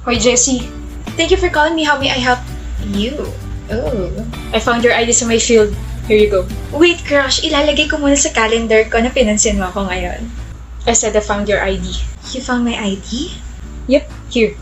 Hoy, Jessie. Thank you for calling me. How may I help you? Oh. I found your ID sa my field. Here you go. Wait, crush. Ilalagay ko muna sa calendar ko na pinansin mo ako ngayon. I said I found your ID. You found my ID? Yep, here.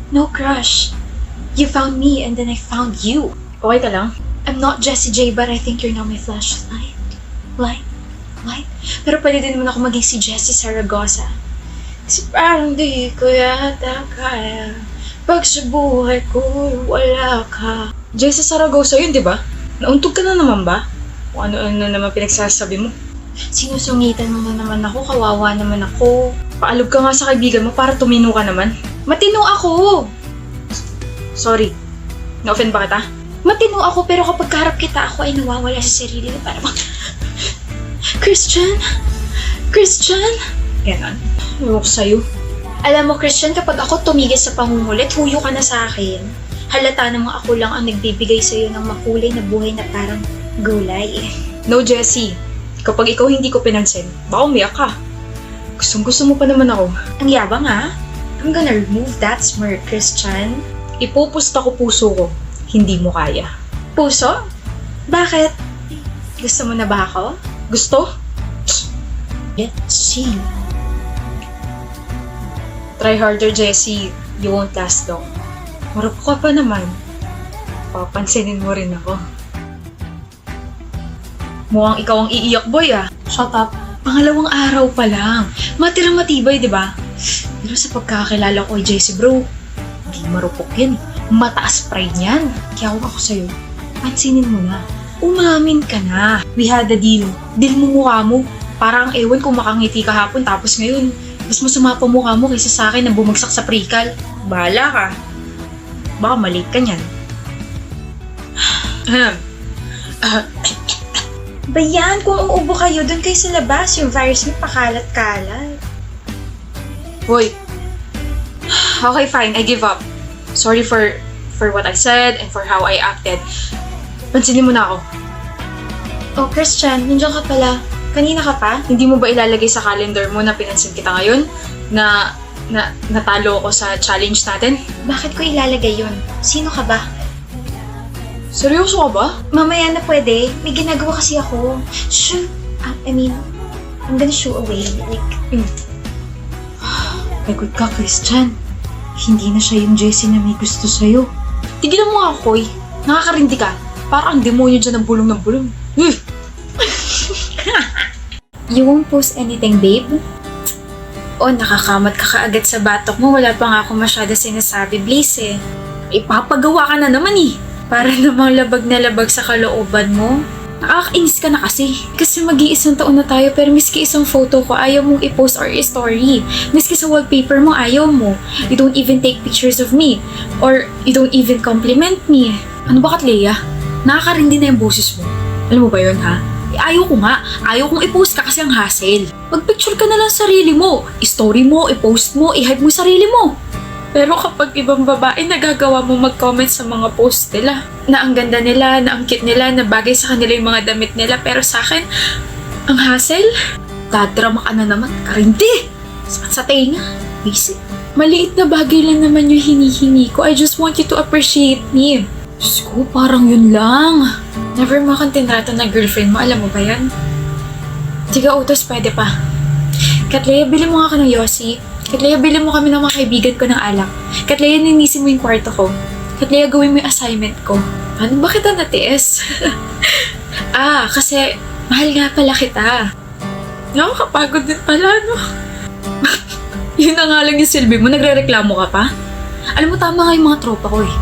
No, crush. You found me and then I found you. Okay ka lang? I'm not Jessie J, but I think you're now my flashlight. Light. Pero pwede din naman ako maging si Jessie Saragosa. Kasi parang di ko yata kaya pag sa buhay ko wala ka. Jessie Saragosa yun, di ba? Nauntog ka na naman ba? O ano naman pinagsasabi mo? Sinusungitan mo na naman ako, kawawa naman ako. Paalog ka nga sa kaibigan mo para tumino ka naman. Matino ako! Sorry, na-offend ba kita? Matino ako pero kapag kaharap kita ako ay nawawala sa sarili na parang Christian? Ganon. Ewan ko sa'yo. Alam mo, Christian, kapag ako tumigil sa pangungulit, huyo ka na sa akin. Halata namang ako lang ang nagbibigay sa'yo ng makulay na buhay na parang gulay. No, Jessie. Kapag ikaw hindi ko pinansin, baka umiyak ka. Gustong-gusto mo pa naman ako. Ang yabang ha? I'm gonna remove that smirk, Christian. Ipupusta ko puso ko. Hindi mo kaya. Puso? Bakit? Gusto mo na ba ako? Gusto? Let's see. Try harder, Jessie. You won't last long. Marupok ka pa naman. Papansinin mo rin ako. Mukhang ikaw ang iiyak, boy ah. Shut up. Pangalawang araw pa lang. Matirang matibay, di ba? Pero sa pagkakakilala ko kay Jessie bro, hindi marupok yan. Mataas pride niyan. Kaya kung ako sa'yo, pansinin mo na. Umamin ka na. We had a deal. Deal mo mukha mo. Parang ewan kung makangiti kahapon tapos ngayon, mas masama pa mukha mo kaysa sa akin na bumagsak sa pre-cal. Bahala ka. Baka malate ka niyan. Bayan, kung uubo kayo, doon kayo sa labas. Yung virus mo pakalat-kalat. Hoy. Okay, fine. I give up. Sorry for what I said and for how I acted. Pansinin mo na ako. Oh, Christian, nandiyan ka pala. Kanina ka pa? Hindi mo ba ilalagay sa calendar mo na pinansin kita ngayon? Na natalo ako sa challenge natin? Bakit ko ilalagay yun? Sino ka ba? Seryoso ka ba? Mamaya na pwede. May ginagawa kasi ako. Shoo! I'm gonna shoo away. Pagod ka, Christian. Hindi na siya yung Jessie na may gusto sa'yo. Tigilan mo nga, Koy. Nakakarindi ka. Parang ang demonyo dyan ng bulong. You won't post anything, babe? O, nakakamat ka kaagad sa batok mo. Wala pa nga ako masyado sinasabi, Blaze eh. Ipapagawa ka na naman eh. Para namang labag na labag sa kalooban mo. Nakakainis ka na kasi. Kasi mag-iisang taon na tayo pero miski isang photo ko ayaw mong i-post or i-story. Miski sa wallpaper mo ayaw mo. You don't even take pictures of me. Or you don't even compliment me. Ano ba, Katleya? Nakakarindi na yung boses mo. Alam mo ba yun, ha? Ayaw ko nga. Ayaw kong i-post ka kasi ang hassle. Mag-picture ka na lang sarili mo. I-story mo, i-post mo, i-hype mo sarili mo. Pero kapag ibang babae, nagagawa mo mag-comment sa mga post nila. Na ang ganda nila, na ang cute nila, na bagay sa kanila yung mga damit nila. Pero sa akin, ang hassle, dadrama ka na naman. Karindi! Sa tenga. Basic. Maliit na bagay lang naman yung hinihingi ko. I just want you to appreciate me. Diyos ko, parang yun lang. Never mo akong tinrato na girlfriend mo. Alam mo ba yan? Tiga utos, pwede pa. Katleya, bili mo nga ako ng Yossi. Katleya, bili mo kami ng mga kaibigan ko ng alak. Katleya, ninisin mo yung kwarto ko. Katleya, gawin mo yung assignment ko. Ano ba kita natiis? Kasi mahal nga pala kita. Nakakapagod din pala, no? Yun na nga lang yung silbi mo, nagre-reklamo ka pa? Alam mo, tama nga yung mga tropa ko eh.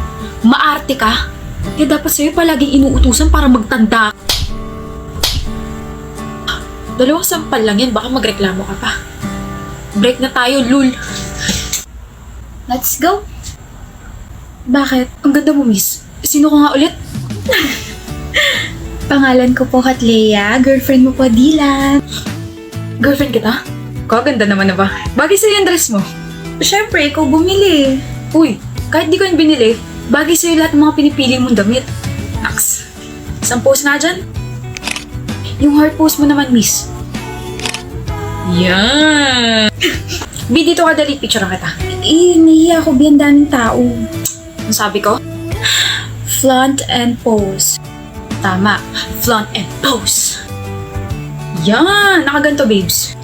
Maarte ka. Kaya dapat sa'yo palaging inuutusan para magtanda. 2 sampal lang yan, baka magreklamo ka pa. Break na tayo, lul. Let's go. Bakit? Ang ganda mo, miss. Sino ko nga ulit? Pangalan ko po, Katleya. Girlfriend mo po, Dylan. Girlfriend kita? Kaganda naman na ba? Bagay sa'yo yung dress mo. Siyempre, ikaw bumili. Uy, kahit di ko yung binili, bagay sa'yo lahat ng mga pinipili mong damit. Naks. Isang pose nga dyan. Yung heart pose mo naman, miss. Yan. B, dito ka dali. Picture kita. Nahiya ako. Biyan daming tao. Ang sabi ko? Flaunt and pose. Tama. Flaunt and pose. Yan. Nakaganto, babes.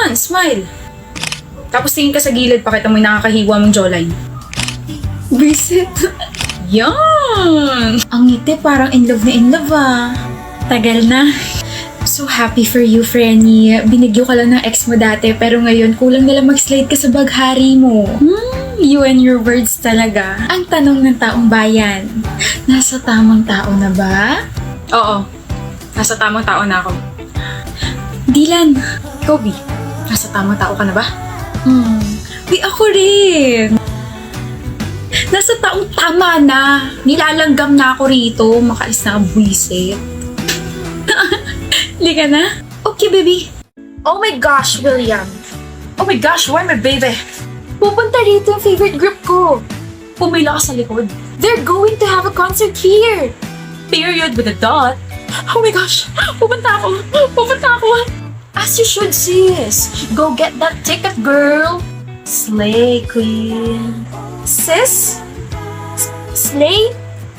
Smile. Tapos tingin ka sa gilid. Pakita mo yung nakakahiwa mong jawline. Visit. Yan. Ang ngiti parang in love ah. Tagal na. So happy for you, Frenny. Binigyo ka lang ng ex mo dati, pero ngayon kulang na lang mag-slide ka sa baghari mo. You and your words talaga. Ang tanong ng taong bayan, nasa tamang tao na ba? Oo, nasa tamang tao na ako. Dylan, Kobe, nasa tamang tao ka na ba? Ako rin. Nasa taong tama na. Nilalanggam na ako rito. Makaalis na ang buwisit. Liga na? Okay, baby. Oh my gosh, William. Oh my gosh, why my baby? Pupunta rito yung favorite group ko. Pumila ka sa likod. They're going to have a concert here. Period with a dot. Oh my gosh, pupunta ako. As you should, sis. Go get that ticket, girl. Slay, queen. Sis? Slay?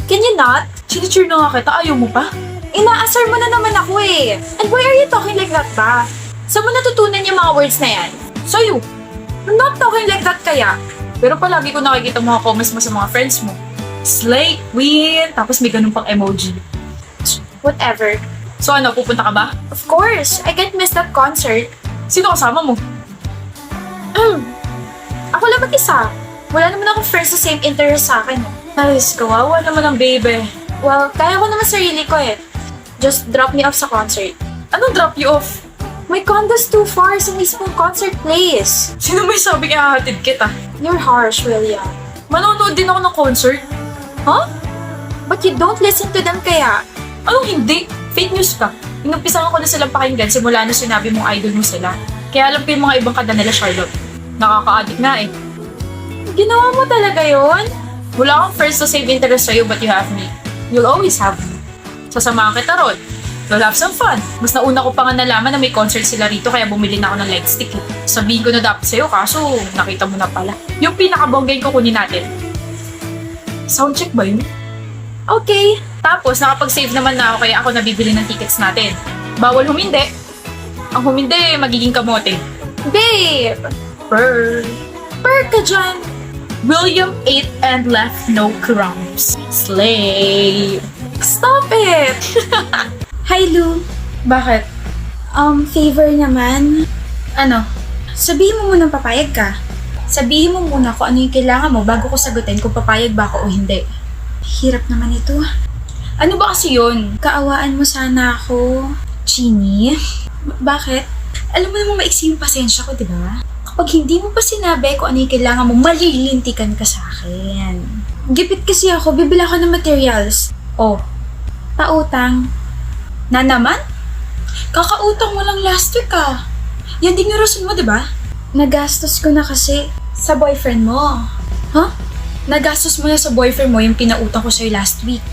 Can you not? Sinicheer na nga kita, ayaw mo pa? Inaasar mo na naman ako eh. And why are you talking like that ba? Saan mo natutunan yung mga words na yan? So you, I'm not talking like that kaya. Pero palagi ko nakikita mga comments mo sa mga friends mo. Slay, queen, tapos may ganun pang emoji. Whatever. So ano, pupunta ka ba? Of course, I can't miss that concert. Sino kasama mo? Ako lang mag-isa. Wala naman akong friends na same interest sa akin. Ayos, kawawa naman ang baby. Well, kaya ko naman sarili ko eh. Just drop me off sa concert. Anong drop you off? My condo's too far sa mismong concert place. Sino may sabing ihahatid kita? You're harsh, William. Manonood din ako ng concert. Huh? But you don't listen to them kaya? Anong hindi? Fake news ka. Inumpisahan ko na silang pakinggan simula na sinabi mong idol mo sila. Kaya alam ko yung mga ibang kanta nila, Charlotte. Nakaka-addict na eh. Ginawa mo talaga yon? Wala akong first to save interest sa'yo but you have me. You'll always have me. Sasamahan kita ron. We'll have some fun. Mas nauna ko pa nga nalaman na may concert sila rito kaya bumili na ako ng light stick. Sabihin ko na dapat sa'yo kaso nakita mo na pala. Yung pinakabonggay ko kunin natin. Soundcheck ba yun? Okay. Tapos nakapag-save naman na ako kaya ako nabibili ng tickets natin. Bawal humindi. Ang humindi, magiging kamote. Babe! Purr ka dyan! William ate and left no crumbs. Slay! Stop it! Hi, Lou. Bakit? Favor naman. Ano? Sabihin mo munang papayag ka. Sabihin mo muna kung ano yung kailangan mo bago ko sagutin kung papayag ba ako o hindi. Hirap naman ito. Ano ba kasi yun? Kaawaan mo sana ako. Jeannie? Bakit? Alam mo namang maiksi yung pasensya ko, di ba? Kapag hindi mo pa sinabi kung ano yung kailangan mo, malilintikan ka sa akin. Gipit kasi ako, bibila ko ng materials. Oh, pautang. Na naman? Kakautang mo lang last week ah. Yan din yung rason mo, di ba? Nagastos ko na kasi sa boyfriend mo. Huh? Nagastos mo na sa boyfriend mo yung pinautang ko sa'yo last week.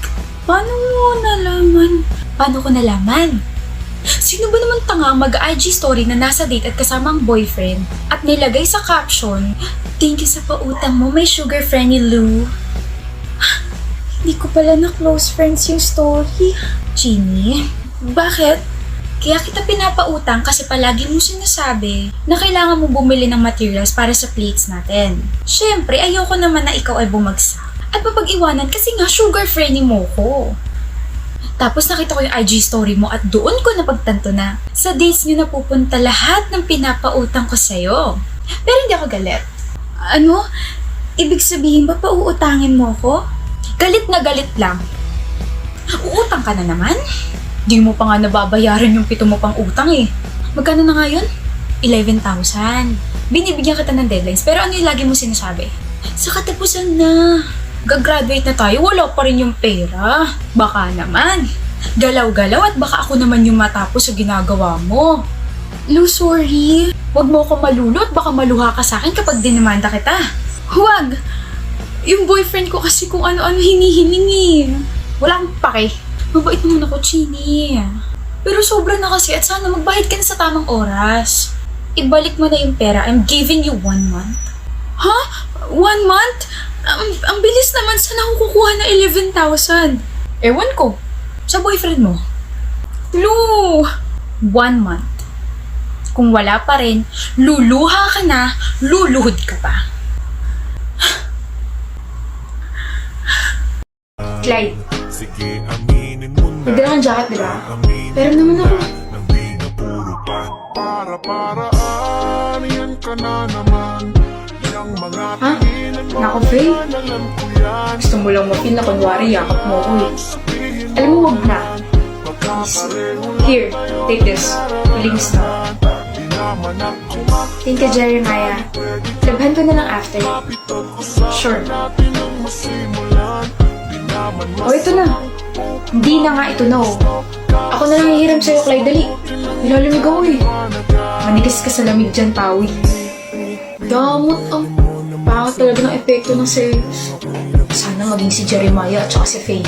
Paano mo nalaman? Paano ko nalaman? Sino ba naman tanga mag-IG story na nasa date at kasama ang boyfriend at nilagay sa caption, "Thank you sa pautang mo, my sugar friendly Lou." Hindi ko pala na close friends yung story. Jeannie, bakit? Kaya kita pinapautang kasi palagi mo sinasabi na kailangan mo bumili ng materials para sa plates natin. Siyempre, ayoko naman na ikaw ay bumagsak at mapag-iwanan kasi nga sugar friendly mo ko. Tapos nakita ko yung IG story mo at doon ko napagtanto na sa dates niyo napupunta lahat ng pinapautang ko sa'yo. Pero hindi ako galit. Ano? Ibig sabihin ba pauutangin mo ko? Galit na galit lang. Uutang ka na naman? Di mo pa nga nababayaran yung 7 mo pang utang eh. Magkano na nga yun? 11,000. Binibigyan kita ng deadlines pero ano yung lagi mo sinasabi? Sa katapusan na. Gagraduate na tayo, wala pa rin yung pera. Baka naman. Galaw-galaw at baka ako naman yung matapos sa ginagawa mo. Lou, sorry. Huwag mo ako malulot, baka maluha ka sa akin kapag dinamanda kita. Huwag! Yung boyfriend ko kasi kung ano-ano hinihiling eh. Wala akong pake. Mabait naman ako, Chini. Pero sobra na kasi at sana magbayad ka na sa tamang oras. ibalik mo na yung pera. I'm giving you 1 month. Ha? 1 month? Ang bilis naman. Saan ako kukuha na 11,000? Ewan ko. Sa boyfriend mo. Lu! 1 month. Kung wala pa rin, luluha ka na, luluhod ka pa. Clyde, Sige, aminin mo na. magdala kang jacket, di ba? Pero naman ako. Nang di na puro pa. Para-paraan, yan ka na naman. Yang mga Ha? tinginan mo, Naku, Faye. alam ko yan. Gusto mo lang mapil na kunwari yakap mo ko eh. Sabihin Alam mo, wag na. magkakareho Here, take this. Release na. di naman ako Thank you, Jeremiah. Labhan ko na lang after. mapitag-usapan Sure. natin ang masimulan. Di naman O, ito na. Hindi na nga ito na oh. Ako na lang hihiram sa'yo, Clyde. Dali. Nilalamig ako eh. Manigis ka sa lamig dyan, Pawi. Damot ang pangit talaga ng epekto ng series. Sana maging si Jeremiah at saka si Faye.